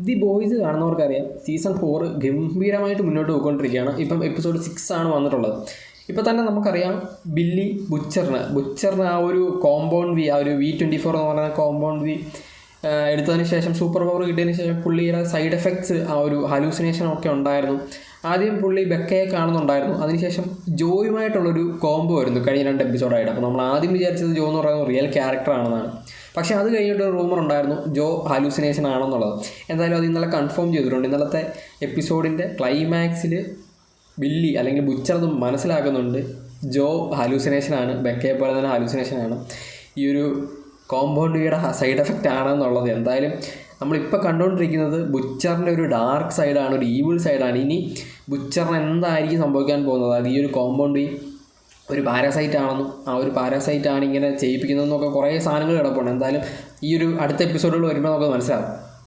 The boys കാണുന്നവർക്കറിയാം season 4 ഗംഭീരമായിട്ട് മുന്നോട്ട് പോയിക്കൊണ്ടിരിക്കുകയാണ്. ഇപ്പം എപ്പിസോഡ് 6 ആണ് വന്നിട്ടുള്ളത്. ഇപ്പോൾ തന്നെ നമുക്കറിയാം ബില്ലി ബുച്ചറിന് ആ ഒരു കോമ്പൗണ്ട് വി, ആ ഒരു V24 എന്ന് പറയുന്ന കോമ്പൗണ്ട് വി എടുത്തതിന് ശേഷം, സൂപ്പർ പവർ കിട്ടിയതിന് ശേഷം പുള്ളിയുടെ സൈഡ് എഫക്ട്സ്, ആ ഒരു ഹലൂസിനേഷനൊക്കെ ഉണ്ടായിരുന്നു. ആദ്യം പുള്ളി ബെക്കയെ കാണുന്നുണ്ടായിരുന്നു, അതിനുശേഷം ജോയുമായിട്ടുള്ളൊരു കോംബോ വരുന്നു കഴിഞ്ഞ 2 എപ്പിസോഡായിട്ട്. അപ്പോൾ നമ്മൾ ആദ്യം വിചാരിച്ചത് ജോ എന്ന് പറയുന്നത് റിയൽ ക്യാരക്ടർ ആണെന്നാണ്. പക്ഷേ അത് കഴിഞ്ഞിട്ട് ഒരു റൂമർ ഉണ്ടായിരുന്നു ജോ ഹാലൂസിനേഷൻ ആണെന്നുള്ളത്. എന്തായാലും അത് ഇന്നലെ കൺഫേം ചെയ്തിട്ടുണ്ട്. ഇന്നലത്തെ എപ്പിസോഡിൻ്റെ ക്ലൈമാക്സിൽ ബില്ലി അല്ലെങ്കിൽ ബുച്ചർ അത് മനസ്സിലാക്കുന്നുണ്ട്, ജോ ഹാലൂസിനേഷനാണ്, ബെക്കയെ പോലെ തന്നെ ഹാലൂസിനേഷനാണ്, ഈ ഒരു കോമ്പൗണ്ട് വിയുടെ സൈഡ് എഫക്റ്റ് ആണെന്നുള്ളത്. എന്തായാലും നമ്മളിപ്പോൾ കണ്ടുകൊണ്ടിരിക്കുന്നത് ബുച്ചറിൻ്റെ ഒരു ഡാർക്ക് സൈഡാണ്, ഒരു ഈവിൾ സൈഡാണ്. ഇനി ബുച്ചറിന് എന്തായിരിക്കും സംഭവിക്കാൻ പോകുന്നത്? അത് ഈ ഒരു കോമ്പൗണ്ട് വി ഒരു പാരാസൈറ്റ് ആണെന്നും ആ ഒരു പാരാസൈറ്റാണ് ഇങ്ങനെ ചെയ്യിപ്പിക്കുന്നതെന്നൊക്കെ കുറേ സാധനങ്ങൾ കിടപ്പുണ്ട്. എന്തായാലും ഈ ഒരു അടുത്ത എപ്പിസോഡുകൾ വരുമ്പോൾ നമുക്ക് മനസ്സിലാവും.